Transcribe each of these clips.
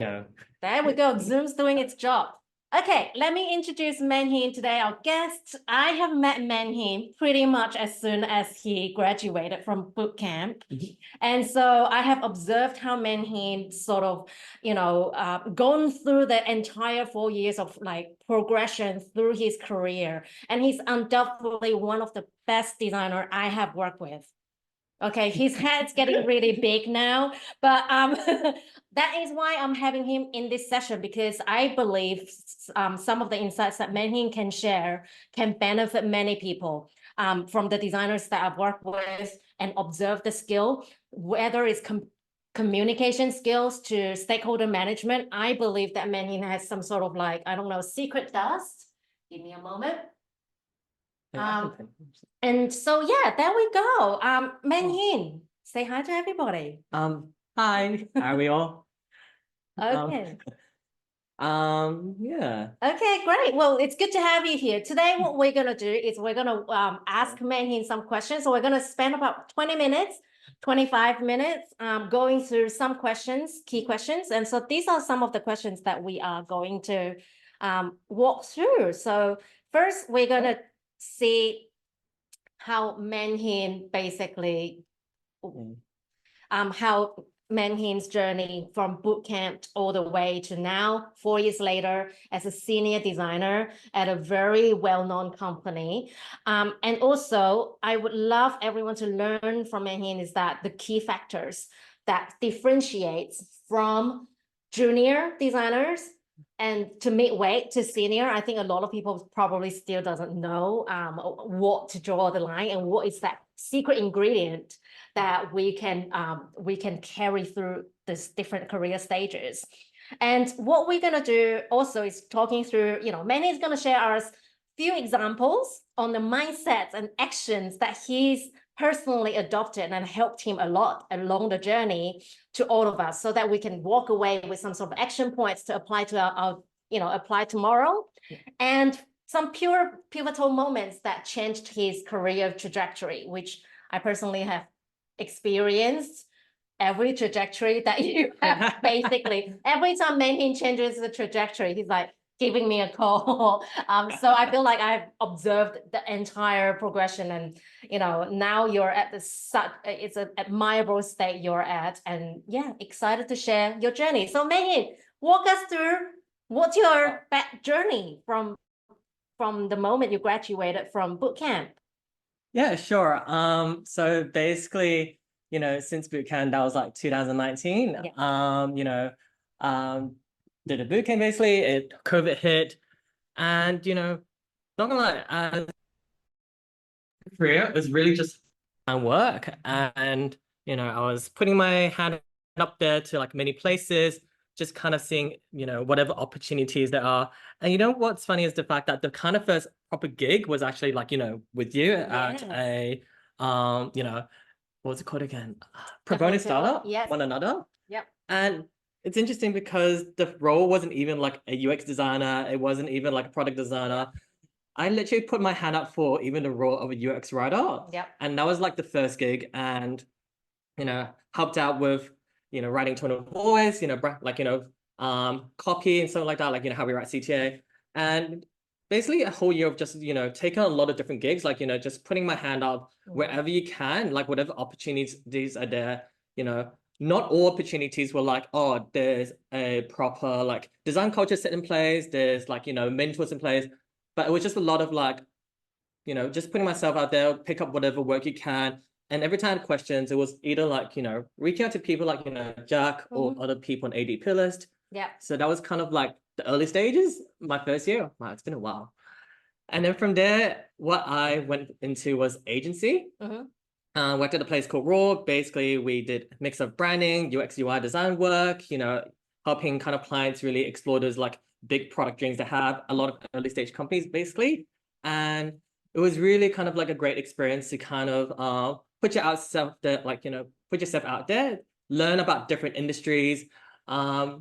Yeah. There we go. Zoom's doing its job. Okay, let me introduce Manhin today, our guest. I have met Manhin pretty much as soon as he graduated from bootcamp. And so I have observed how Manhin sort of, gone through the entire 4 years of like progression through his career. And he's undoubtedly one of the best designer I have worked with. Okay, his head's getting really big now, but that is why I'm having him in this session, because I believe some of the insights that Manhin can share can benefit many people, from the designers that I've worked with and observed the skill, whether it's communication skills to stakeholder management. I believe that Manhin has some sort of like, I don't know, secret dust. Give me a moment. And so, yeah, there we go. Manhin, say hi to everybody. Hi, are we all? Okay. Yeah. Okay, great. Well, it's good to have you here. Today, what we're gonna do is we're gonna ask Manhin some questions. So we're gonna spend about 20 minutes, 25 minutes going through some questions, key questions. And so these are some of the questions that we are going to walk through. So first, we're gonna see how Manhin basically, how Manhin's journey from bootcamp all the way to now, 4 years later, as a senior designer at a very well-known company. And also, I would love everyone to learn from Manhin is that the key factors that differentiates from junior designers and to midway to senior. I think a lot of people probably still doesn't know what to draw the line and what is that secret ingredient that we can carry through this different career stages. And what we're going to do also is talking through, Manny is going to share us few examples on the mindsets and actions that he's personally adopted and helped him a lot along the journey to all of us, so that we can walk away with some sort of action points to apply to our apply tomorrow, and some pure pivotal moments that changed his career trajectory, which I personally have experienced. Every trajectory that you have, basically, every time Manhin changes the trajectory, he's like giving me a call. So I feel like I've observed the entire progression, and now you're at it's an admirable state you're at, and yeah, excited to share your journey. So Manhin, walk us through what's your journey from the moment you graduated from bootcamp. Yeah, sure. So basically, since bootcamp, that was like 2019. Yeah. Did a bootcamp basically. COVID hit, and not gonna lie, career was really just work, and I was putting my hand up there to like many places, just kind of seeing whatever opportunities there are. And what's funny is the fact that the kind of first proper gig was actually like with you at a what was it called again? Pro bono startup. Yes. One another. Yep. And it's interesting because the role wasn't even like a UX designer. It wasn't even like a product designer. I literally put my hand up for even the role of a UX writer. Yep. And that was like the first gig, and helped out with writing tone of voice, copy and stuff like that, like how we write CTA. And basically a whole year of just taking a lot of different gigs, like just putting my hand up wherever you can, like whatever opportunities are there. Not all opportunities were like, oh, there's a proper like design culture set in place, there's like mentors in place, but it was just a lot of like just putting myself out there, pick up whatever work you can. And every time I had questions, it was either like reaching out to people like Jack or other people on ADP list. Yeah. So that was kind of like the early stages. My first year. Wow, it's been a while. And then from there, what I went into was agency. Worked at a place called Raw. Basically, we did a mix of branding, UX, UI design work, helping kind of clients really explore those like big product dreams they have, a lot of early stage companies, basically. And it was really kind of like a great experience to kind of put yourself out there, learn about different industries,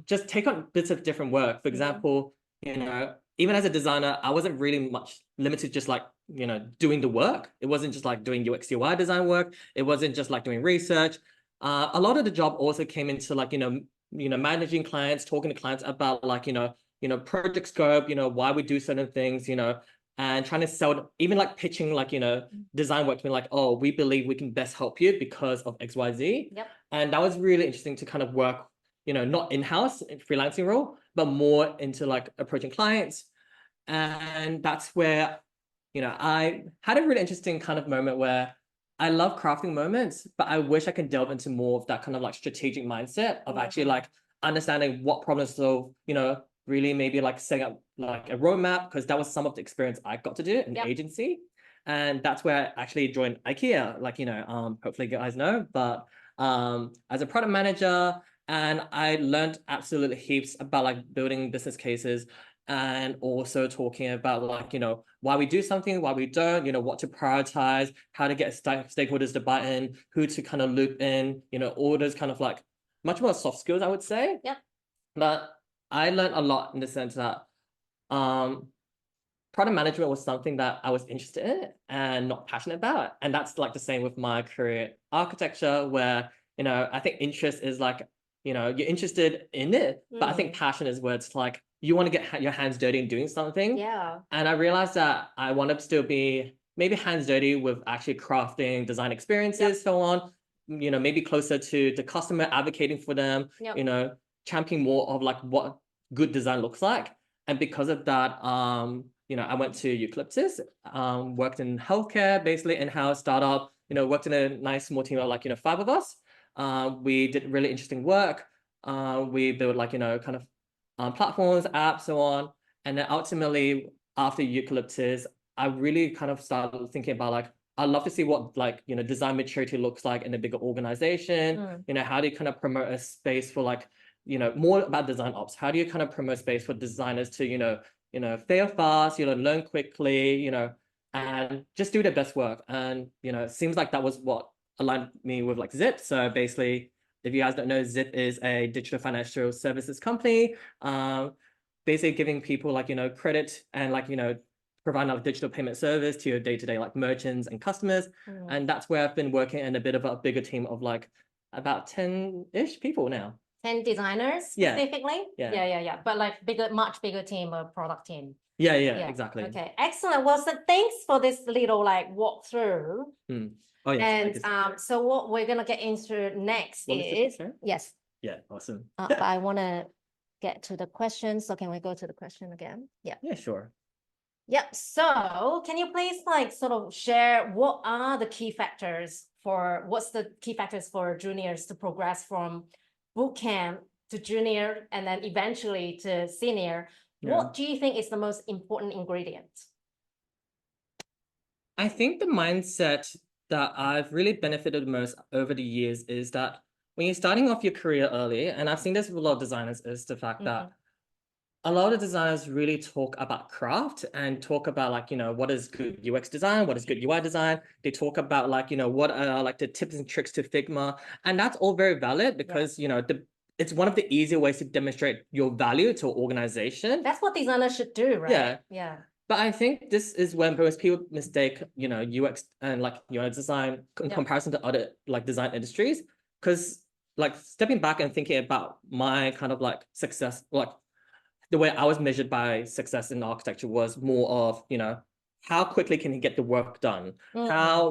just take on bits of different work. For example, even as a designer, I wasn't really much limited just like, doing the work. It wasn't just like doing UX UI design work. It wasn't just like doing research. A lot of the job also came into like, managing clients, talking to clients about like, project scope, why we do certain things, and trying to sell, even like pitching, like, design work to me, like, oh, we believe we can best help you because of XYZ. Yep. And that was really interesting to kind of work, not in-house freelancing role, but more into like approaching clients. And that's where, I had a really interesting kind of moment where I love crafting moments, but I wish I could delve into more of that kind of like strategic mindset of actually like understanding what problems to solve, really maybe like setting up like a roadmap, because that was some of the experience I got to do in agency. And that's where I actually joined IKEA, like, hopefully you guys know, but as a product manager, and I learned absolutely heaps about like building business cases, and also talking about like, why we do something, why we don't, what to prioritize, how to get stakeholders to buy in, who to kind of loop in, all those kind of like much more soft skills, I would say. Yep. But I learned a lot in the sense that product management was something that I was interested in and not passionate about. And that's like the same with my career architecture, where, I think interest is like, you're interested in it, but I think passion is where it's like, you want to get your hands dirty in doing something. Yeah. And I realized that I want to still be maybe hands dirty with actually crafting design experiences, so on, maybe closer to the customer, advocating for them, championing more of like what good design looks like. And because of that, I went to Eucalyptus, worked in healthcare, basically in-house startup, worked in a nice small team of like, 5 of us. We did really interesting work. We built like, kind of platforms, apps, so on. And then ultimately, after Eucalyptus, I really kind of started thinking about like, I'd love to see what like, design maturity looks like in a bigger organization. How do you kind of promote a space for like, more about design ops? How do you kind of promote space for designers to, fail fast, learn quickly, and just do their best work. And, it seems like that was what aligned me with like Zip. So basically, if you guys don't know, Zip is a digital financial services company, basically giving people like, credit and like, providing like digital payment service to your day-to-day like merchants and customers. And that's where I've been working in a bit of a bigger team of like about 10-ish people now. 10 designers specifically? Yeah. But like much bigger team, a product team. Yeah, exactly. Okay, excellent. Well, so thanks for this little like walkthrough. Oh, yes. And so what we're gonna get into next is yes. Yeah, awesome. But I want to get to the questions. So can we go to the question again? Yeah. Yeah, sure. Yep. So can you please like sort of share what's the key factors for juniors to progress from bootcamp to junior and then eventually to senior? What do you think is the most important ingredient? I think the mindset that I've really benefited most over the years is that when you're starting off your career early, and I've seen this with a lot of designers, is the fact that a lot of designers really talk about craft and talk about like, what is good UX design, what is good UI design. They talk about like, what are like the tips and tricks to Figma. And that's all very valid because, it's one of the easier ways to demonstrate your value to an organization. That's what designers should do, right? Yeah. But I think this is when most people mistake, UX and like design in comparison to other like design industries. Because like stepping back and thinking about my kind of like success, like the way I was measured by success in architecture was more of, how quickly can you get the work done? How,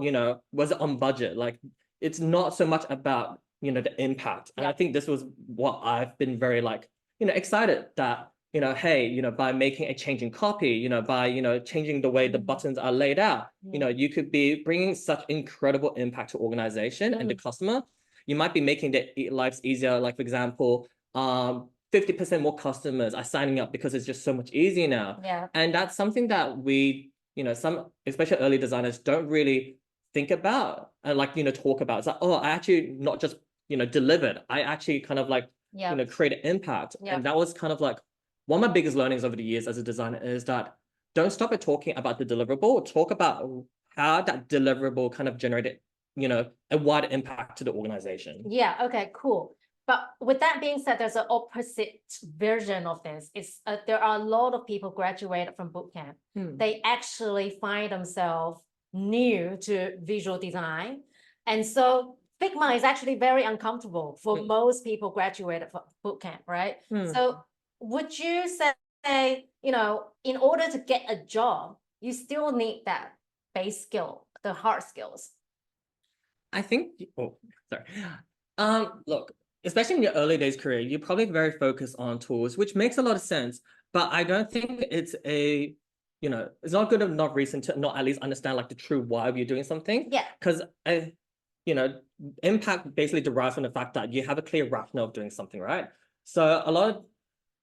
was it on budget? Like, it's not so much about, the impact. And I think this was what I've been very like, excited that, hey, by making a change in copy, by, changing the way the buttons are laid out, you could be bringing such incredible impact to organization and the customer. You might be making their lives easier. Like, for example, 50% more customers are signing up because it's just so much easier now. And that's something that we, some, especially early designers, don't really think about and like, talk about. It's like, oh, I actually not just, delivered. I actually kind of like, create an impact. And that was kind of like one of my biggest learnings over the years as a designer is that don't stop at talking about the deliverable. Talk about how that deliverable kind of generated, a wide impact to the organization. Yeah. Okay, cool. But with that being said, there's an opposite version of this. There are a lot of people graduated from bootcamp. They actually find themselves new to visual design. And so Figma is actually very uncomfortable for most people graduated from bootcamp, right? So would you say, you know, in order to get a job, you still need that base skill, the hard skills? I think, oh, sorry. Look, especially in your early days career, you're probably very focused on tools, which makes a lot of sense. But I don't think it's it's not good enough reason to not at least understand like the true why you're doing something. Yeah. Because impact basically derives from the fact that you have a clear rationale of doing something, right? So a lot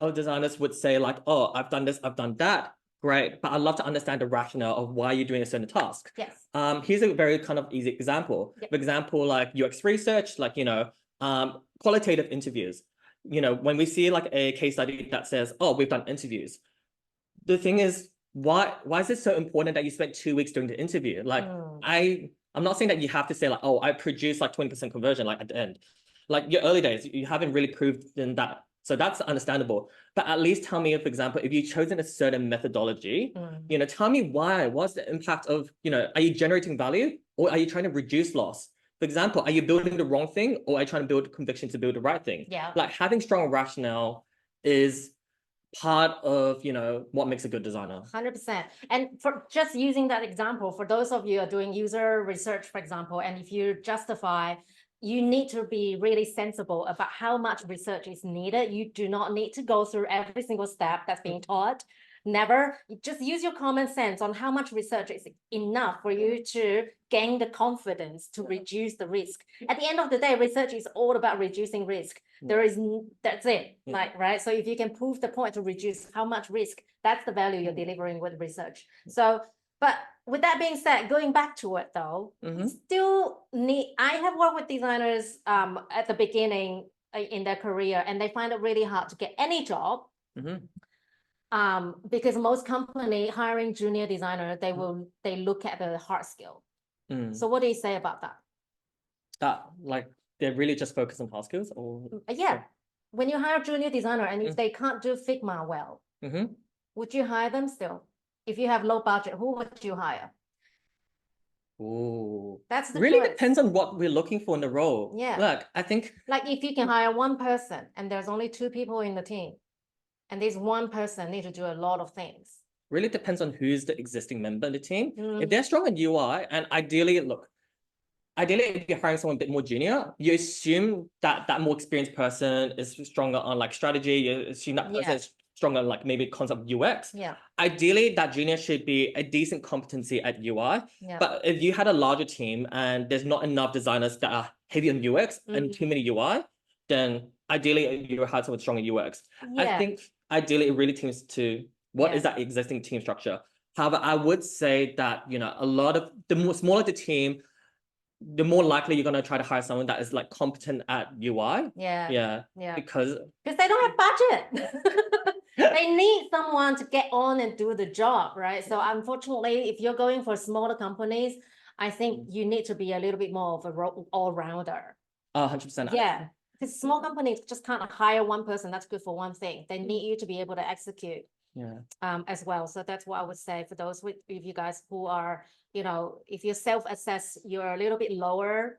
of designers would say like, oh, I've done this, I've done that. Great, but I'd love to understand the rationale of why you're doing a certain task. Yes. Here's a very kind of easy example. Yep. For example, like UX research, like, qualitative interviews. When we see like a case study that says, oh, we've done interviews. The thing is, why is it so important that you spent 2 weeks doing the interview? Like, I'm not saying that you have to say like, oh, I produced like 20% conversion like at the end. Like your early days, you haven't really proved in that. So that's understandable. But at least tell me, for example, if you've chosen a certain methodology, tell me why. What's the impact of, are you generating value or are you trying to reduce loss? For example, are you building the wrong thing or are you trying to build conviction to build the right thing? Yeah. Like having strong rationale is part of, what makes a good designer. 100%. And for just using that example, for those of you who are doing user research, for example, and if you justify, you need to be really sensible about how much research is needed. You do not need to go through every single step that's being taught. Never. Just use your common sense on how much research is enough for you to gain the confidence to reduce the risk. At the end of the day, research is all about reducing risk. That's it, like, right? So if you can prove the point to reduce how much risk, that's the value you're delivering with research. So, but with that being said, going back to it though, still need, I have worked with designers at the beginning in their career, and they find it really hard to get any job. Because most company hiring junior designer, they look at the hard skill. So what do you say about that? That like they're really just focused on hard skills, or yeah, when you hire junior designer and if they can't do Figma well, would you hire them still? If you have low budget, who would you hire? Oh, that's the really choice. Depends on what we're looking for in the role. Yeah, look, I think like if you can hire one person and there's only 2 people in the team, and this one person need to do a lot of things. Really depends on who's the existing member in the team. If they're strong in UI, and ideally, if you're hiring someone a bit more junior, you assume that that more experienced person is stronger on like strategy. You assume that person is stronger on like maybe concept of UX. Yeah. Ideally, that junior should be a decent competency at UI. Yeah. But if you had a larger team and there's not enough designers that are heavy on UX and too many UI, then ideally you hire someone strong in UX. I think ideally it really teams to what is that existing team structure. However, I would say that, a lot of the more smaller the team, the more likely you're going to try to hire someone that is like competent at UI. Because they don't have budget. They need someone to get on and do the job, right? So unfortunately, if you're going for smaller companies, I think you need to be a little bit more of a all-rounder. 100%. Yeah, because small companies just can't hire one person that's good for one thing. They need you to be able to execute as well. So that's what I would say for those with you guys who are, if you self-assess, you're a little bit lower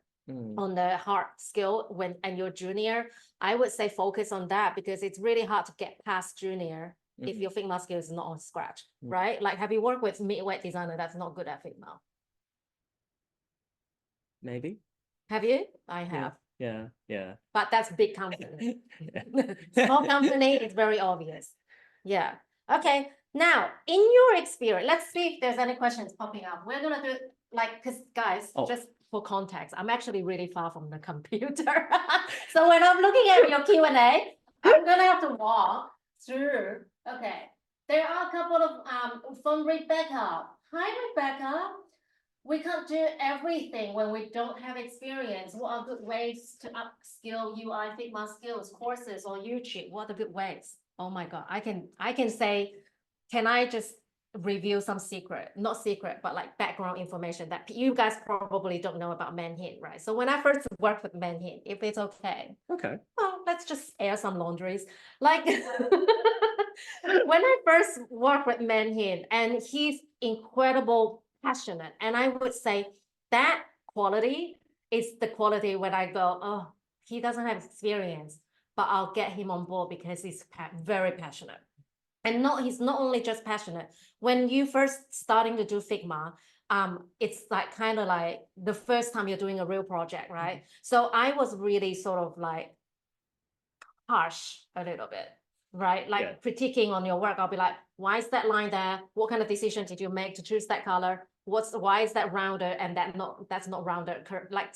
on the hard skill and you're junior, I would say focus on that, because it's really hard to get past junior if your Figma skill is not on scratch, right? Like, have you worked with mid-weight designer that's not good at Figma? Maybe. Have you? I have. Yeah. But that's big company. Small company, it's very obvious. Yeah. Okay. Now, in your experience, let's see if there's any questions popping up. We're gonna do like, because guys, just for context, I'm actually really far from the computer. So when I'm looking at your Q&A, I'm gonna have to walk through. Okay. There are a couple of from Rebecca. Hi, Rebecca. We can't do everything when we don't have experience. What are good ways to upskill UI Figma skills, courses, or YouTube? What are the good ways? Oh my God, I can say, can I just reveal some not secret, but like background information that you guys probably don't know about Manhin, right? So when I first worked with Manhin, if it's okay. Okay. Well, let's just air some laundries. Like when I first worked with Manhin, and he's incredible passionate, and I would say that quality it's the quality when I go, oh, he doesn't have experience, but I'll get him on board because he's very passionate. And he's not only just passionate. When you first starting to do Figma, it's like kind of like the first time you're doing a real project, right? So I was really sort of like harsh a little bit, right? Like critiquing on your work. I'll be like, why is that line there? What kind of decision did you make to choose that color? Why is that rounded and that's not rounded? Like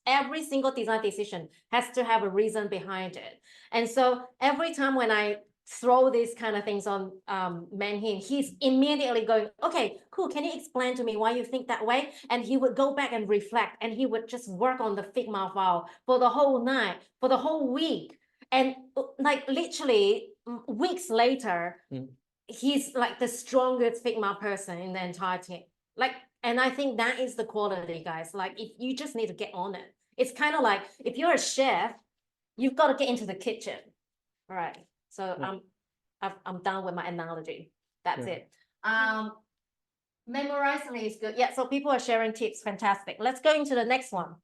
every single design decision has to have a reason behind it. And so every time when I throw these kind of things on Manhin, he's immediately going, okay, cool, can you explain to me why you think that way? And he would go back and reflect, and he would just work on the Figma file for the whole night, for the whole week. And like literally weeks later, he's like the strongest Figma person in the entire team. Like, and I think that is the quality, guys. Like, if you just need to get on it. It's kind of like if you're a chef, you've got to get into the kitchen. All right. So I'm done with my analogy. That's it. Memorizing is good. Yeah. So people are sharing tips. Fantastic. Let's go into the next one.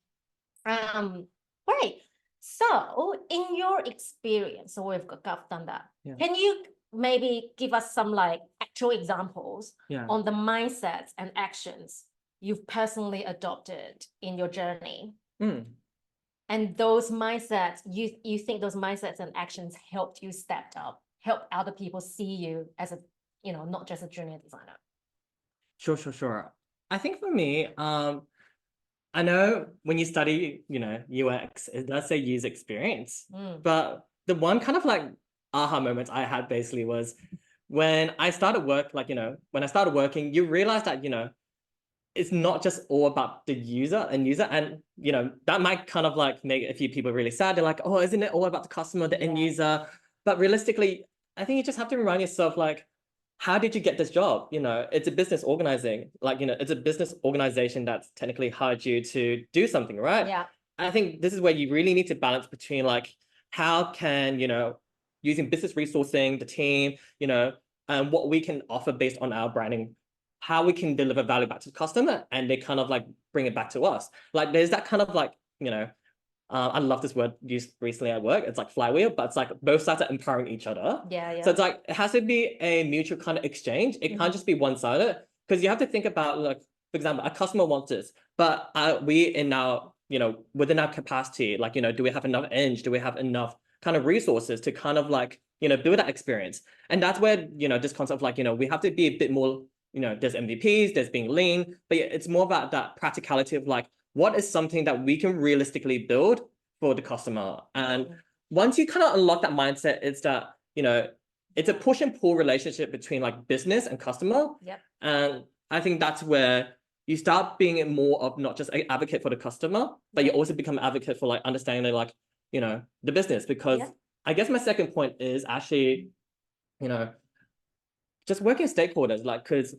Great. So in your experience, so we've done that. Can you maybe give us some like actual examples on the mindsets and actions you've personally adopted in your journey? And those mindsets, you think those mindsets and actions helped you step up, help other people see you as a, not just a junior designer? Sure. I think for me, I know when you study, UX, it does say user experience, but the one kind of like aha moment I had basically was when I started work, like, when I started working, you realize that, it's not just all about the user, and, that might kind of like make a few people really sad. They're like, oh, isn't it all about the customer, the end user? But realistically, I think you just have to remind yourself, like, how did you get this job? It's a business organizing, like, it's a business organization that's technically hired you to do something, right? Yeah. I think this is where you really need to balance between like, how can, using business resourcing, the team, and what we can offer based on our branding, how we can deliver value back to the customer, and they kind of like bring it back to us. Like there's that kind of like, I love this word used recently at work. It's like flywheel, but it's like both sides are empowering each other. Yeah. So it's like, it has to be a mutual kind of exchange. It can't just be one-sided, because you have to think about, like, for example, a customer wants this, but we in our, within our capacity, like, do we have enough edge? Do we have enough kind of resources to kind of like, build that experience? And that's where, this concept of like, we have to be a bit more, there's MVPs, there's being lean, but it's more about that practicality of like, what is something that we can realistically build for the customer? And once you kind of unlock that mindset, it's that, it's a push and pull relationship between like business and customer. Yep. And I think that's where you start being more of not just an advocate for the customer, but you also become an advocate for like understanding like, the business. Because I guess my second point is actually, just working with stakeholders, like, because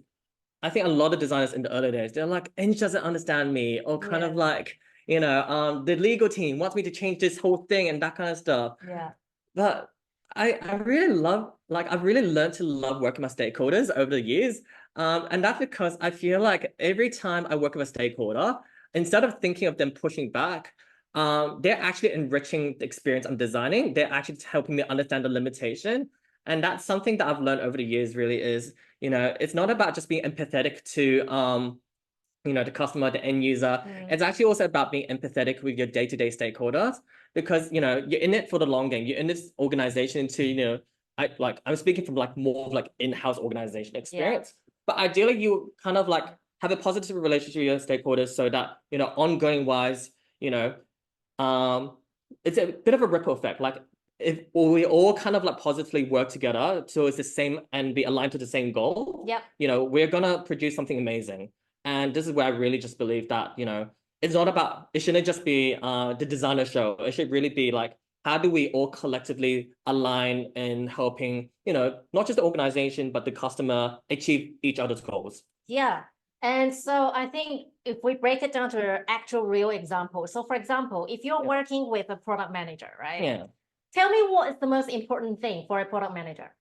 I think a lot of designers in the early days, they're like, Eng doesn't understand me, or kind of like, the legal team wants me to change this whole thing and that kind of stuff. Yeah. But I really love, like, I've really learned to love working with stakeholders over the years. And that's because I feel like every time I work with a stakeholder, instead of thinking of them pushing back, they're actually enriching the experience I'm designing. They're actually helping me understand the limitation. And that's something that I've learned over the years really is, it's not about just being empathetic to, the customer, the end user. It's actually also about being empathetic with your day-to-day stakeholders, because, you're in it for the long game. You're in this organization to, I'm speaking from like more of like in-house organization experience, but ideally you kind of like have a positive relationship with your stakeholders so that, ongoing wise, it's a bit of a ripple effect. Like if we all kind of like positively work together so it's the same and be aligned to the same goal, we're gonna produce something amazing. And this is where I really just believe that, it's not about, it shouldn't just be the designer show. It should really be like, how do we all collectively align in helping, not just the organization, but the customer achieve each other's goals? Yeah. And so I think if we break it down to an actual real example. So for example, if you're working with a product manager, right? Yeah. Tell me what is the most important thing for a product manager?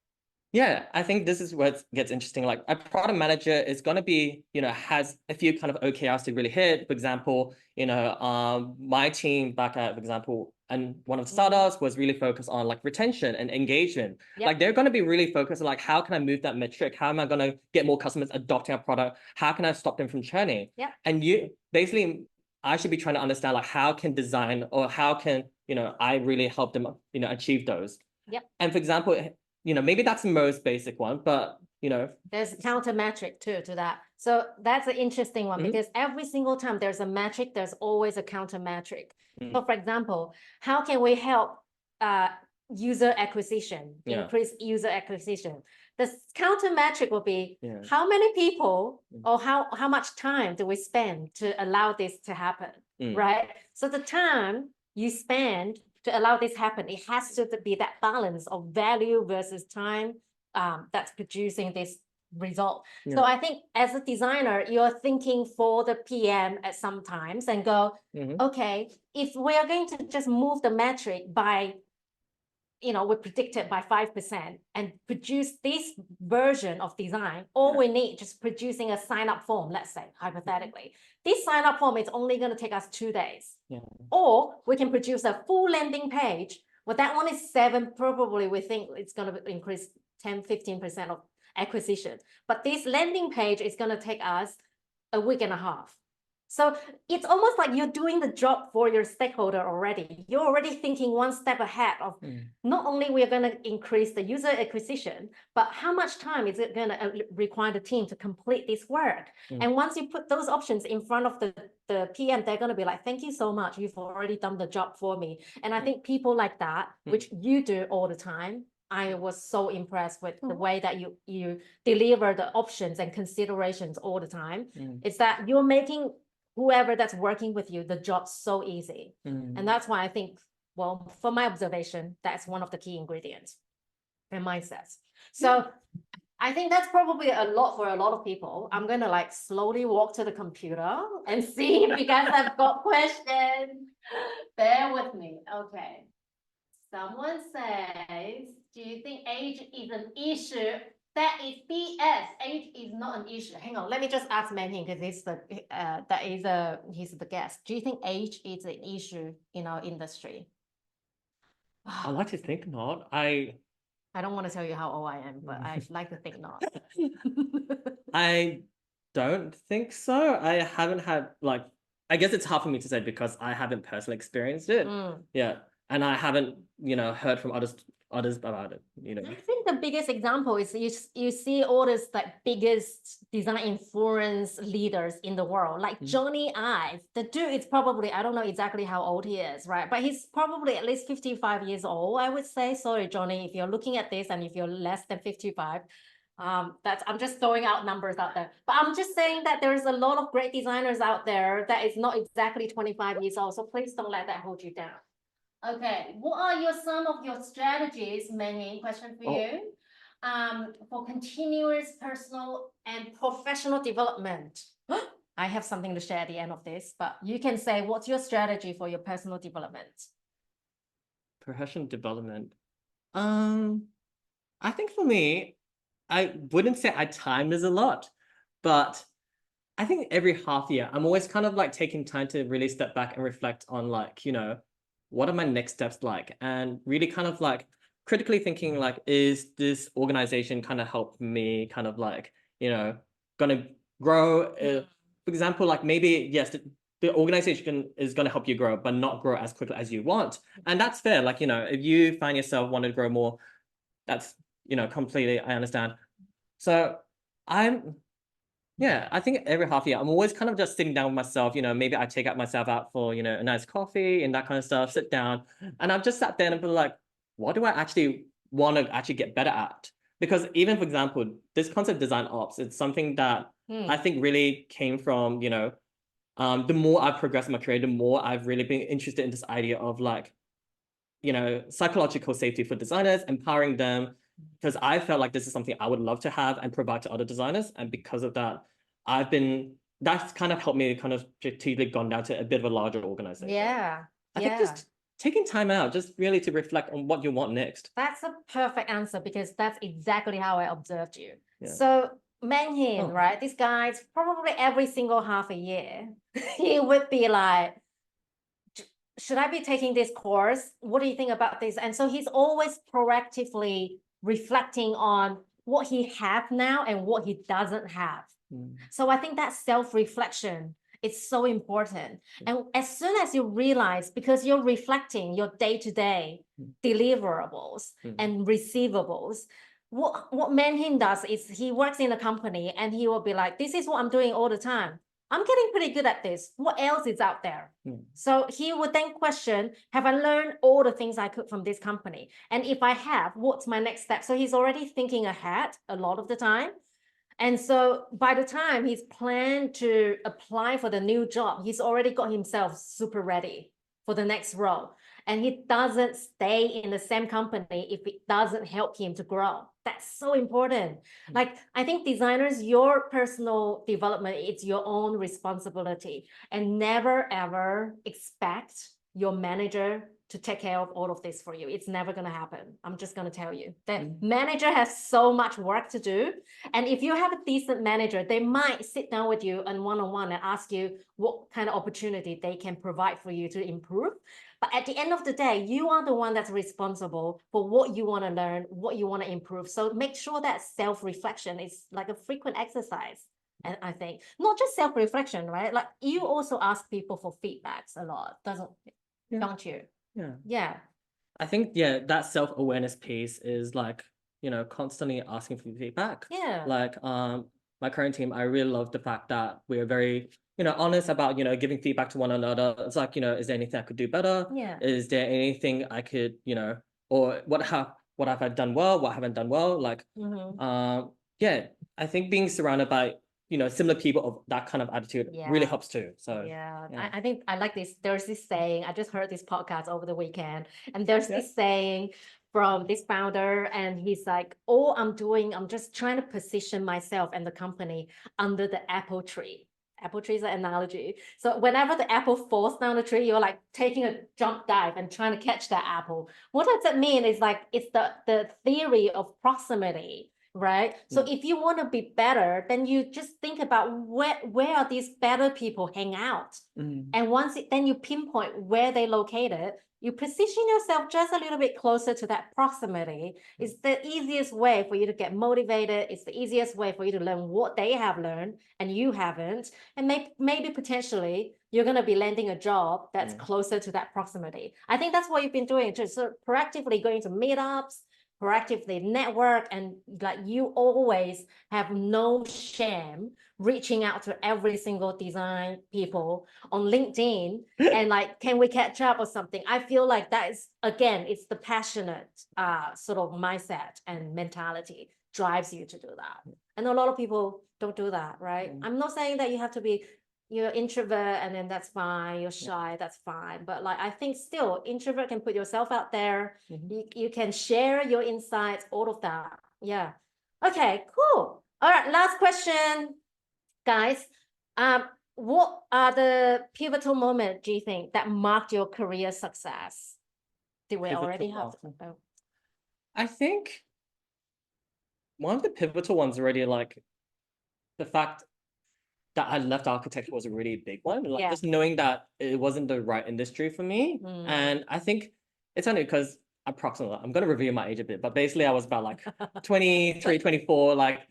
Yeah, I think this is where it gets interesting. Like a product manager is going to be, has a few kind of OKRs to really hit. For example, my team back at, for example, and one of the startups was really focused on like retention and engagement. Yep. Like they're going to be really focused on like, how can I move that metric? How am I going to get more customers adopting our product? How can I stop them from churning? Yep. And I should be trying to understand like how can design or how can, I really help them, achieve those. Yep. And for example, maybe that's the most basic one, but there's counter metric too to that. So that's an interesting one because every single time there's a metric, there's always a counter metric. So for example, how can we help user acquisition, increase user acquisition? The counter metric will be how many people or how much time do we spend to allow this to happen, right? So the time you spend to allow this happen, it has to be that balance of value versus time that's producing this result. So I think as a designer, you're thinking for the PM at some times and go, okay, if we are going to just move the metric by, we predict it by 5% and produce this version of design, all we need just producing a sign-up form, let's say, hypothetically. This sign-up form is only going to take us 2 days. Or we can produce a full landing page. Well, that one is 7, probably we think it's going to increase 10, 15% of acquisition. But this landing page is going to take us a week and a half. So it's almost like you're doing the job for your stakeholder already. You're already thinking one step ahead of not only we're going to increase the user acquisition, but how much time is it going to require the team to complete this work? And once you put those options in front of the PM, they're going to be like, thank you so much. You've already done the job for me. And I think people like that, which you do all the time, I was so impressed with the way that you deliver the options and considerations all the time. It's that you're making whoever that's working with you, the job's so easy. And that's why I think, well, from my observation, that's one of the key ingredients and mindsets. So I think that's probably a lot for a lot of people. I'm going to like slowly walk to the computer and see if you guys have got questions. Bear with me. Okay. Someone says, do you think age is an issue? That is BS. Age is not an issue. Hang on, let me just ask Manhin because he's the guest. Do you think age is an issue in our industry? I like to think not. I don't want to tell you how old I am, but I like to think not. I don't think so. I haven't had I guess it's hard for me to say because I haven't personally experienced it. Yeah. And I haven't, heard from others about it, I think the biggest example is you see all these like biggest design influence leaders in the world, like Johnny Ive. The dude is probably, I don't know exactly how old he is, right? But he's probably at least 55 years old, I would say. Sorry, Johnny, if you're looking at this and if you're less than 55, I'm just throwing out numbers out there. But I'm just saying that there's a lot of great designers out there that is not exactly 25 years old. So please don't let that hold you down. Okay, what are some of your strategies, Manhin, question for you, for continuous personal and professional development? I have something to share at the end of this, but you can say, what's your strategy for your personal development? Professional development. I think for me, I wouldn't say I time this a lot, but I think every half year, I'm always kind of like taking time to really step back and reflect on what are my next steps like? And really kind of like critically thinking like, is this organization kind of help me kind of like, gonna grow? For example, like maybe, yes, the organization is going to help you grow, but not grow as quickly as you want. And that's fair. Like, if you find yourself wanting to grow more, that's, completely, I understand. So I think every half year, I'm always kind of just sitting down with myself, maybe I take myself out for, a nice coffee and that kind of stuff, sit down. And I've just sat there and been like, what do I actually want to actually get better at? Because even, for example, this concept design ops, it's something that I think really came from, the more I've progressed in my career, the more I've really been interested in this idea of psychological safety for designers, empowering them, because I felt like this is something I would love to have and provide to other designers. And because of that, that's kind of helped me kind of strategically gone down to a bit of a larger organization. Yeah. I think taking time out just really to reflect on what you want next. That's a perfect answer because that's exactly how I observed you. Yeah. So Manhin, right? This guy's probably every single half a year, he would be like, should I be taking this course? What do you think about this? And so he's always proactively reflecting on what he have now and what he doesn't have. So I think that self-reflection is so important. And as soon as you realize, because you're reflecting your day-to-day deliverables and receivables, what Manhin does is he works in a company and he will be like, this is what I'm doing all the time. I'm getting pretty good at this. What else is out there? So he would then question, have I learned all the things I could from this company? And if I have, what's my next step? So he's already thinking ahead a lot of the time. And so by the time he's planned to apply for the new job, he's already got himself super ready for the next role. And he doesn't stay in the same company if it doesn't help him to grow. That's so important. Like, I think designers, your personal development, it's your own responsibility. And never, ever expect your manager to take care of all of this for you. It's never going to happen. I'm just going to tell you. The manager has so much work to do. And if you have a decent manager, they might sit down with you and one-on-one and ask you what kind of opportunity they can provide for you to improve. But at the end of the day, you are the one that's responsible for what you want to learn, what you want to improve. So make sure that self-reflection is like a frequent exercise. And I think not just self-reflection, right? Like you also ask people for feedbacks a lot, don't you? Yeah. I think, that self-awareness piece is like, constantly asking for feedback. Yeah. Like, my current team, I really love the fact that we're very, honest about, giving feedback to one another. It's like, is there anything I could do better? Yeah. Is there anything I could, or what have I done well? What haven't done well? Like, I think being surrounded by similar people of that kind of attitude really helps too. So I think I like this. There's this saying, I just heard this podcast over the weekend, and there's this saying from this founder, and he's like, all I'm doing, I'm just trying to position myself and the company under the apple tree. Apple tree is an analogy. So whenever the apple falls down the tree, you're like taking a jump dive and trying to catch that apple. What does that mean? Is like, it's the theory of proximity. Right. So if you want to be better, then you just think about where are these better people hang out. And then you pinpoint where they located, you position yourself just a little bit closer to that proximity. It's the easiest way for you to get motivated. It's the easiest way for you to learn what they have learned and you haven't. And maybe potentially you're going to be landing a job that's closer to that proximity. I think that's what you've been doing, just so proactively going to meetups, proactively network, and like you always have no shame reaching out to every single design people on LinkedIn and like, can we catch up or something? I feel like that is, again, it's the passionate sort of mindset and mentality drives you to do that. And a lot of people don't do that, right? I'm not saying that you have to be, you're introvert and then that's fine, you're shy, that's fine. But like, I think still introvert can put yourself out there. You can share your insights, all of that. Yeah. Okay, cool. All right, last question, guys. What are the pivotal moments, do you think, that marked your career success? Did we already have? I think one of the pivotal ones already, like the fact that I left architecture was a really big one. Like just knowing that it wasn't the right industry for me. And I think it's only because approximately, I'm going to reveal my age a bit, but basically I was about like 23, 24, like,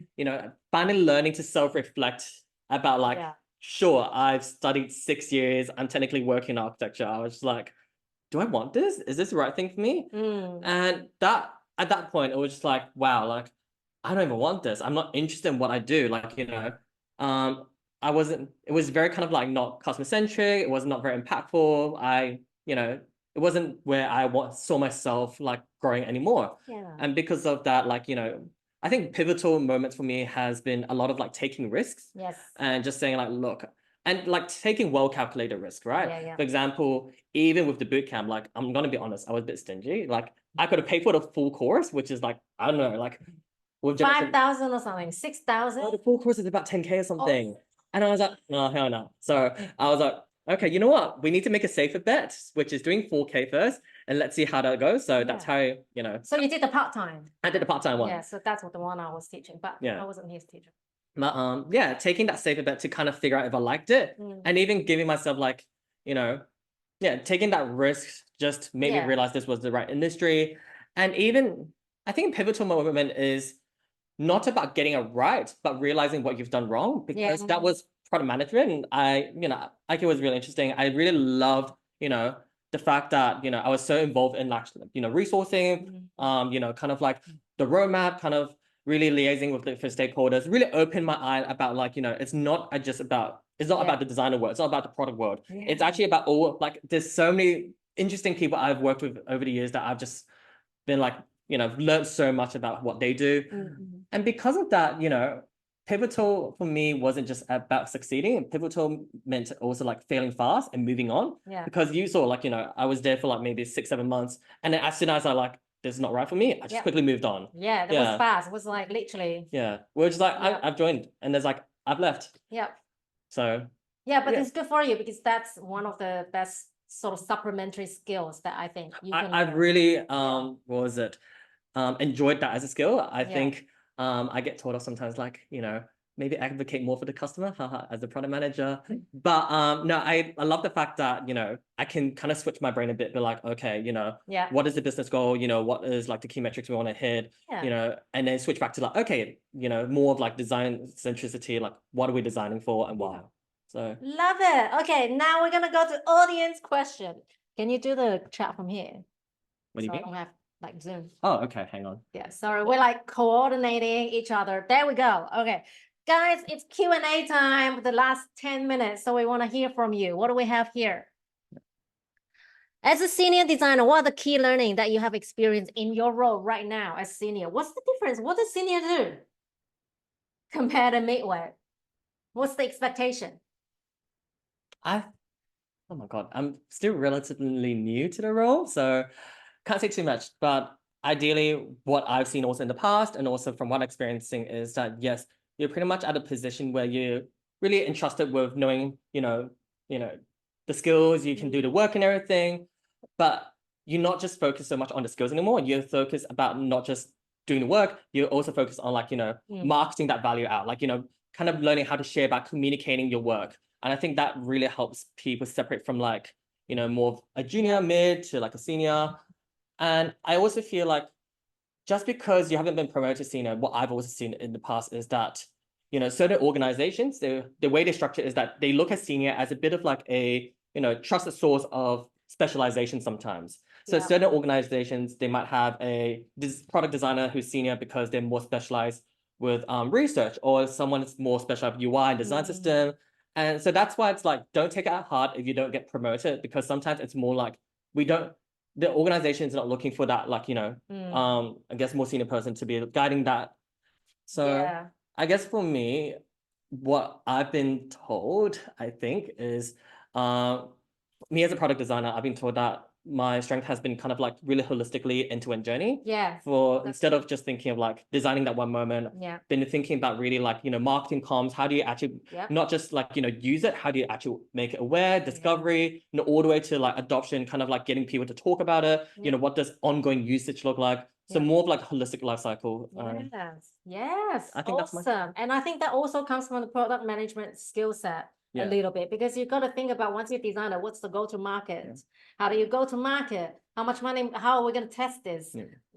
finally learning to self-reflect about like, sure, I've studied 6 years. I'm technically working in architecture. I was just like, do I want this? Is this the right thing for me? And that at that point, it was just like, wow, like, I don't even want this. I'm not interested in what I do. Like, I wasn't, it was very kind of like not customer centric. It was not very impactful. It wasn't where I saw myself like growing anymore. And because of that, like, I think pivotal moments for me has been a lot of like taking risks. And just saying like, look, and like taking well-calculated risk, right? For example, even with the bootcamp, like, I'm going to be honest, I was a bit stingy. Like I could have paid for the full course, which is like, I don't know, like 5,000 or something, 6,000. The full course is about 10K or something. And I was like, no, hell no. So I was like, okay, you know what? We need to make a safer bet, which is doing 4K first, and let's see how that goes. So that's how, you know. So you did the part-time. I did the part-time one. Yeah, so that's what the one I was teaching, but I wasn't his teacher. But yeah, taking that safer bet to kind of figure out if I liked it, and even giving myself like, you know, taking that risk just made me realize this was the right industry. And even I think pivotal moment is not about getting it right, but realizing what you've done wrong, because that was product management. And I think it was really interesting. I really loved, the fact that, I was so involved in like, resourcing, kind of like the roadmap, kind of really liaising with different stakeholders, really opened my eye about like, it's not just about, it's not about the designer world, it's not about the product world. It's actually about all, like, there's so many interesting people I've worked with over the years that I've just been like, learned so much about what they do. And because of that, pivotal for me wasn't just about succeeding. Pivotal meant also like failing fast and moving on. Because you saw like, I was there for like maybe 6-7 months. And then as soon as I like, this is not right for me, I just quickly moved on. That was fast. It was like literally. We're just like, I've joined, and there's like, I've left. So. But it's good for you because that's one of the best sort of supplementary skills that I think you can I've really, what was it? Enjoyed that as a skill. I think I get told off sometimes, like, maybe advocate more for the customer as a product manager. But no, I love the fact that, I can kind of switch my brain a bit, be like, okay, what is the business goal? What is like the key metrics we want to hit? And then switch back to like, okay, more of like design centricity, like what are we designing for and why? So love it. Okay, now we're gonna go to audience question. Can you do the chat from here? What do you mean? I don't have like Zoom. Oh, okay, hang on. Yeah, sorry, we're like coordinating each other. There we go. Okay, guys, it's Q&A time for the last 10 minutes. So we want to hear from you. What do we have here? As a senior designer, what are the key learning that you have experienced in your role right now as senior? What's the difference? What does senior do compared to midway? What's the expectation? Oh my God, I'm still relatively new to the role, so can't say too much, but ideally what I've seen also in the past and also from what I'm experiencing is that, yes, you're pretty much at a position where you're really entrusted with knowing, the skills, you can do the work and everything, but you're not just focused so much on the skills anymore. You're focused about not just doing the work, you're also focused on like, marketing that value out, like, kind of learning how to share about communicating your work. And I think that really helps people separate from like, more of a junior, mid to like a senior. And I also feel like just because you haven't been promoted to senior, what I've also seen in the past is that, certain organizations, the way they structure is that they look at senior as a bit of like a, trusted source of specialization sometimes. So certain organizations, they might have this product designer who's senior because they're more specialized with research, or someone that's more specialized with UI and design system. And so that's why it's like, don't take it at heart if you don't get promoted, because sometimes it's more like the organization is not looking for that, like, I guess more senior person to be guiding that. So I guess for me, what I've been told, I think, is me as a product designer, I've been told that my strength has been kind of like really holistically end-to-end journey. Instead of just thinking of like designing that one moment, been thinking about really like, marketing comms, how do you actually not just like, use it, how do you actually make it aware, discovery, all the way to like adoption, kind of like getting people to talk about it, what does ongoing usage look like? So more of like a holistic life cycle. Yes, I think awesome. And I think that also comes from the product management skill set a little bit, because you've got to think about, once you're a designer, what's the go-to-market? How do you go to market? How much money, how are we going to test this?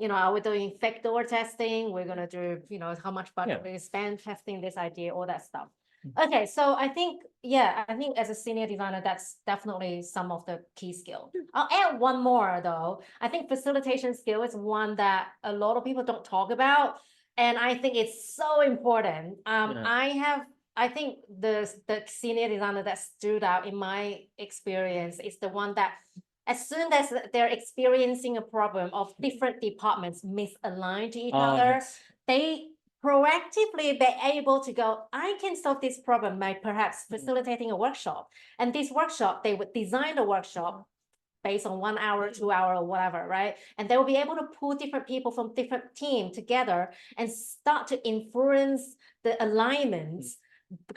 Are we doing fake door testing? We're going to do, how much budget we spend testing this idea, all that stuff. Okay, so I think, as a senior designer, that's definitely some of the key skills. I'll add one more though. I think facilitation skill is one that a lot of people don't talk about, and I think it's so important. I think the senior designer that stood out in my experience is the one that, as soon as they're experiencing a problem of different departments misaligned to each other, they proactively be able to go, I can solve this problem by perhaps facilitating a workshop. And this workshop, they would design a workshop based on 1 hour, 2 hour, or whatever, right? And they will be able to pull different people from different teams together and start to influence the alignments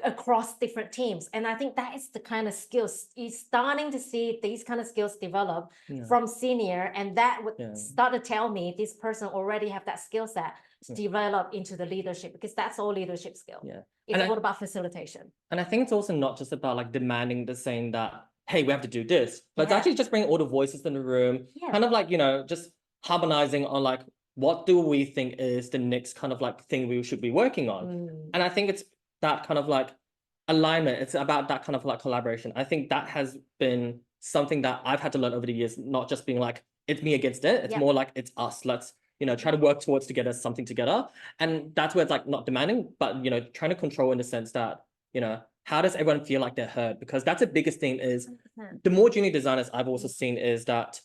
across different teams. And I think that is the kind of skills you're starting to see these kind of skills develop from senior, and that would start to tell me this person already have that skill set to develop into the leadership, because that's all leadership skill. It's all about facilitation. And I think it's also not just about like demanding the saying that, hey, we have to do this, but it's actually just bringing all the voices in the room, kind of like, just harmonizing on like, what do we think is the next kind of like thing we should be working on? And I think it's that kind of like alignment. It's about that kind of like collaboration. I think that has been something that I've had to learn over the years, not just being like, it's me against it. It's more like, it's us. Let's, try to work towards together, something together. And that's where it's like not demanding, but, trying to control in the sense that, how does everyone feel like they're heard? Because that's the biggest thing is 100%. The more junior designers I've also seen is that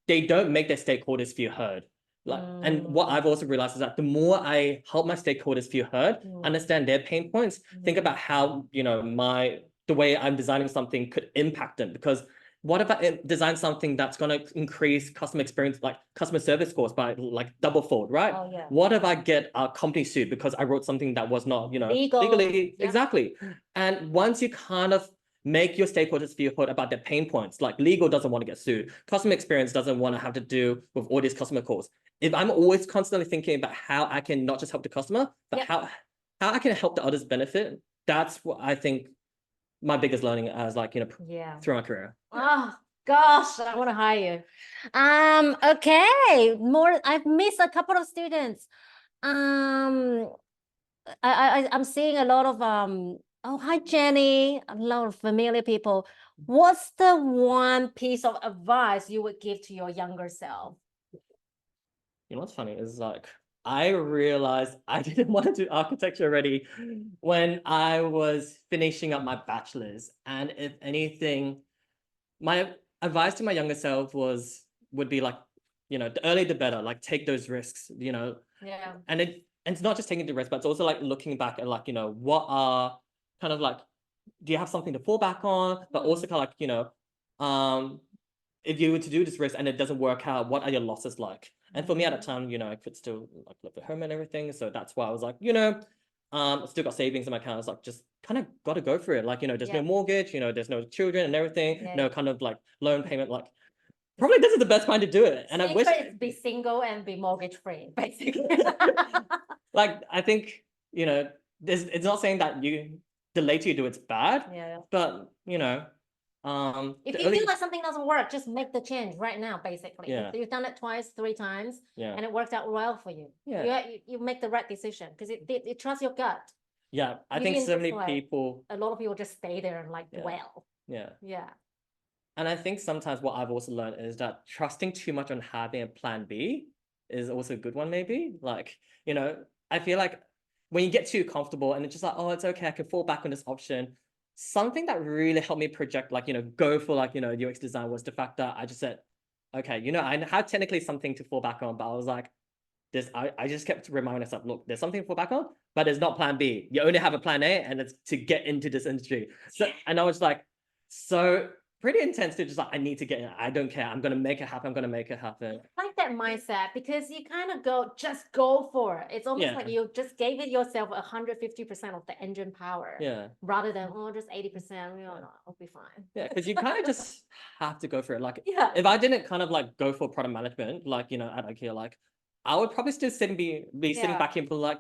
they don't make their stakeholders feel heard. And what I've also realized is that the more I help my stakeholders feel heard, understand their pain points, think about how, the way I'm designing something could impact them. Because what if I design something that's going to increase customer experience, like customer service scores by like double fold, right? What if I get a company sued because I wrote something that was not, legally, exactly. And once you kind of make your stakeholders feel heard about their pain points, like legal doesn't want to get sued, customer experience doesn't want to have to do with all these customer calls. If I'm always constantly thinking about how I can not just help the customer, but how I can help the others benefit, that's what I think my biggest learning as like, through my career. Oh gosh, I want to hire you. Okay, I've missed a couple of students. I'm seeing a lot of oh, hi Jenny, a lot of familiar people. What's the one piece of advice you would give to your younger self? What's funny is like, I realized I didn't want to do architecture already when I was finishing up my bachelor's. And if anything, my advice to my younger self would be like, the earlier the better, like take those risks, And it's not just taking the risk, but it's also like looking back at like, what are kind of like, do you have something to fall back on? But also kind of like, if you were to do this risk and it doesn't work out, what are your losses like? And for me at that time, I could still like live at home and everything. So that's why I was like, still got savings in my account. I was like, just kind of got to go for it. Like, there's no mortgage, there's no children and everything, no kind of like loan payment. Like, probably this is the best time to do it. And I wish be single and be mortgage free, basically. Like, I think, it's not saying that the later you do it's bad. But if you feel like something doesn't work, just make the change right now, basically. If you've done it twice, 3 times, and it worked out well for you, you make the right decision because it trusts your gut. I think so many people, a lot of people just stay there and like dwell. And I think sometimes what I've also learned is that trusting too much on having a plan B is also a good one, maybe. Like, I feel like when you get too comfortable and it's just like, oh, it's okay, I can fall back on this option. Something that really helped me project, like, go for like, UX design was the fact that I just said, okay, I had technically something to fall back on, but I was like, I just kept reminding myself, look, there's something to fall back on, but there's not plan B. You only have a plan A and it's to get into this industry. So, and I was like, so pretty intense to just like, I need to get in. I don't care. I'm going to make it happen. I'm going to make it happen. I like that mindset because you kind of just go for it. It's almost like you just gave it yourself 150% of the engine power. Rather than, just 80%, I'll be fine. Because you kind of just have to go for it. Like, if I didn't kind of like go for product management, like, at IKEA, like, I would probably still be sitting back here and be like,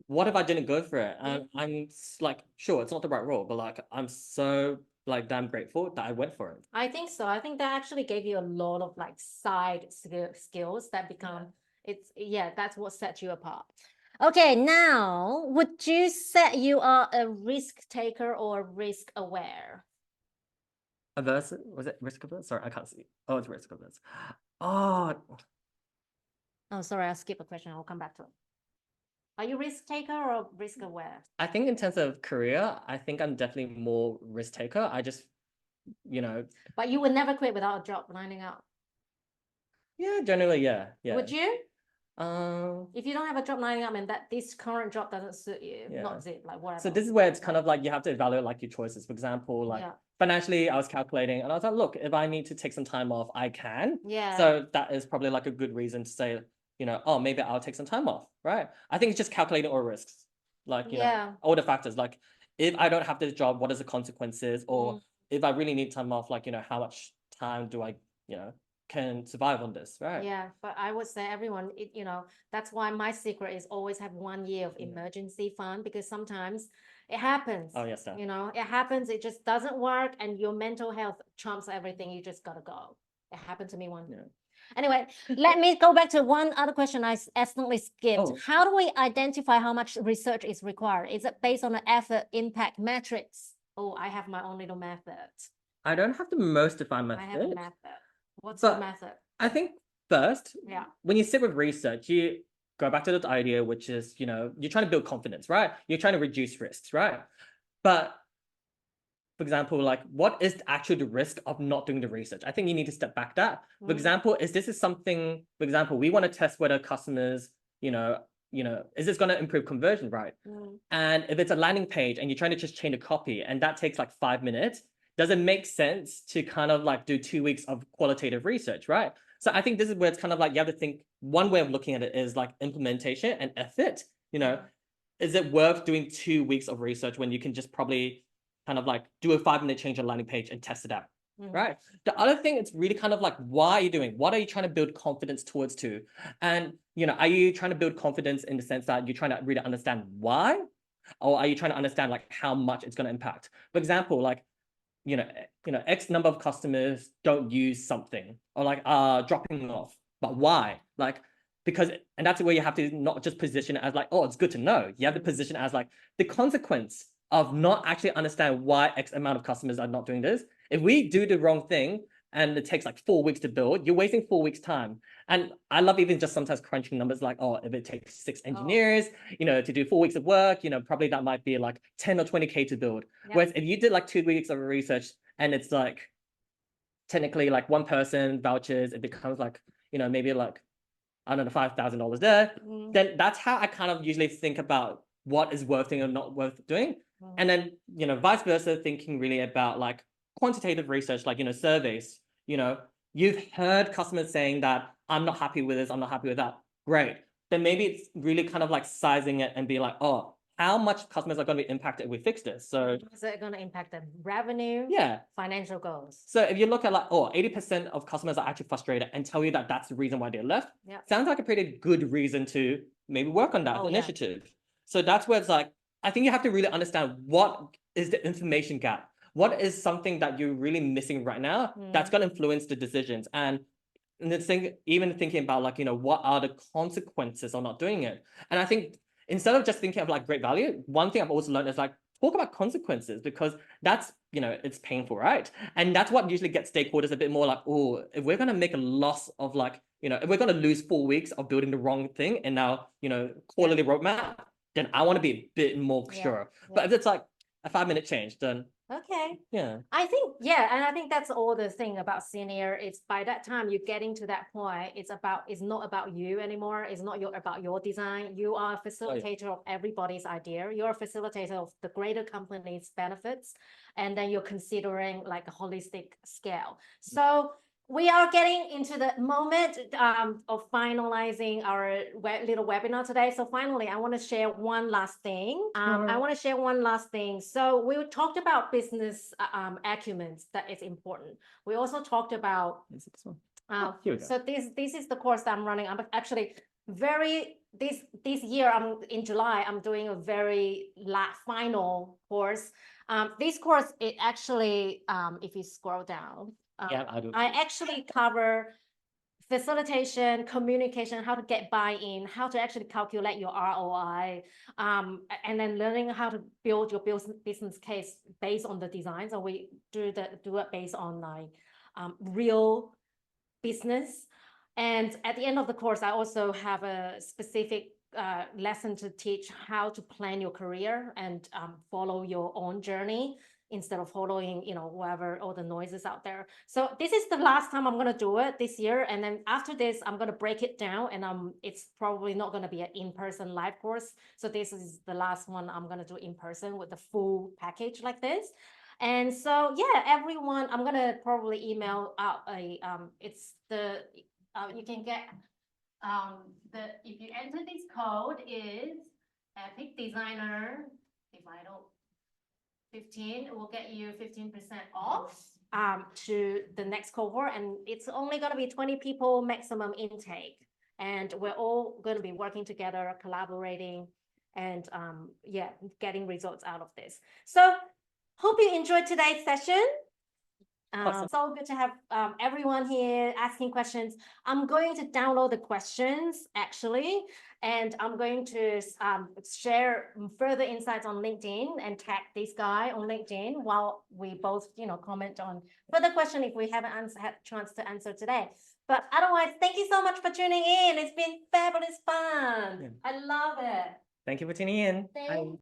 what if I didn't go for it? And I'm like, sure, it's not the right role, but like, I'm so like damn grateful that I went for it. I think so. I think that actually gave you a lot of like side skills that become that's what sets you apart. Okay, now would you say you are a risk taker or risk aware? Averse? Was it risk averse? Sorry, I can't see. Oh, it's risk averse. Oh, sorry, I'll skip a question. I'll come back to it. Are you risk taker or risk aware? I think in terms of career, I think I'm definitely more risk taker. I just, But you would never quit without a job lining up. Yeah, generally, yeah. Would you? If you don't have a job lining up and that this current job doesn't suit you, not zip, like whatever. So this is where it's kind of like you have to evaluate like your choices. For example, like financially, I was calculating and I was like, look, if I need to take some time off, I can. So that is probably like a good reason to say, oh, maybe I'll take some time off, right? I think it's just calculating all risks, like, all the factors. Like, if I don't have this job, what is the consequences? Or if I really need time off, like, how much time do I, can survive on this, right? Yeah, but I would say everyone, that's why my secret is always have 1 year of emergency fund, because sometimes it happens. Oh, yes, sir. It happens, it just doesn't work, and your mental health trumps everything. You just gotta go. It happened to me once. Yeah. Anyway, let me go back to one other question I accidentally skipped. Oh. How do we identify how much research is required? Is it based on an effort impact matrix? Oh, I have my own little method. I don't have the most defined method. I have a method. What's your method? I think first, Yeah, when you sit with research, you go back to the idea, which is, you're trying to build confidence, right? You're trying to reduce risks, right? But for example, like, what is actually the risk of not doing the research? I think you need to step back that. For example, is something, for example, we want to test whether customers, is this going to improve conversion, right? And if it's a landing page and you're trying to just change a copy and that takes like 5 minutes, does it make sense to kind of like do 2 weeks of qualitative research, right? So I think this is where it's kind of like, you have to think, one way of looking at it is like implementation and effort. Is it worth doing 2 weeks of research when you can just probably kind of like do a 5-minute change on landing page and test it out, right? The other thing, it's really kind of like, why are you doing? What are you trying to build confidence towards to? And, are you trying to build confidence in the sense that you're trying to really understand why? Or are you trying to understand like how much it's going to impact? For example, like, X number of customers don't use something or like dropping off, but why? Like, because, and that's where you have to not just position it as like, oh, it's good to know. You have to position it as like the consequence of not actually understand why X amount of customers are not doing this. If we do the wrong thing and it takes like 4 weeks to build, you're wasting 4 weeks time. And I love even just sometimes crunching numbers like, oh, if it takes 6 engineers, to do 4 weeks of work, probably that might be like 10 or 20K to build. Yep. Whereas if you did like 2 weeks of research and it's like technically like one person vouchers, it becomes like, maybe like, I don't know, $5,000 there, then that's how I kind of usually think about what is worth doing or not worth doing. And then, vice versa, thinking really about like quantitative research, like, surveys. You've heard customers saying that I'm not happy with this, I'm not happy with that. Great. Then maybe it's really kind of like sizing it and be like, oh, how much customers are going to be impacted if we fix this? So is it going to impact the revenue? Yeah. Financial goals. So if you look at like, 80% of customers are actually frustrated and tell you that that's the reason why they left. Yeah. Sounds like a pretty good reason to maybe work on that initiative. Yeah. So that's where it's like, I think you have to really understand what is the information gap. What is something that you're really missing right now that's going to influence the decisions? And the thing, even thinking about like, what are the consequences of not doing it? And I think instead of just thinking of like great value, one thing I've also learned is like, talk about consequences, because that's, it's painful, right? And that's what usually gets stakeholders a bit more like, oh, if we're going to make a loss of like, if we're going to lose 4 weeks of building the wrong thing in our, quarterly roadmap, then I want to be a bit more sure. But if it's like a 5-minute change, then okay. Yeah. I think, and I think that's all the thing about senior. It's by that time you're getting to that point, it's not about you anymore. It's not about your design. You are a facilitator of everybody's idea. You're a facilitator of the greater company's benefits. And then you're considering like a holistic scale. So we are getting into the moment of finalizing our little webinar today. So finally, I want to share one last thing. So we talked about business acumen that is important. We also talked about so this is the course that I'm running. I'm actually this year in July I'm doing a very final course. This course, it actually if you scroll down, I actually cover facilitation, communication, how to get buy-in, how to actually calculate your ROI, and then learning how to build your business case based on the design. So we do it based on like real business. And at the end of the course, I also have a specific lesson to teach how to plan your career and follow your own journey instead of following, whoever, all the noises out there. So this is the last time I'm going to do it this year. And then after this, I'm going to break it down, and it's probably not going to be an in-person live course. So this is the last one I'm going to do in person with the full package like this. And so, everyone, I'm going to probably email out you can get, if you enter this code is Epic Designer, if I don't 15 will get you 15% off to the next cohort, and it's only going to be 20 people maximum intake, and we're all going to be working together, collaborating, and yeah, getting results out of this. So hope you enjoyed today's session. Awesome. So good to have everyone here asking questions. I'm going to download the questions actually, and I'm going to share further insights on LinkedIn and tag this guy on LinkedIn while we both, comment on further question if we haven't had a chance to answer today. But otherwise, thank you so much for tuning in. It's been fabulous fun. Yeah. I love it. Thank you for tuning in. Thank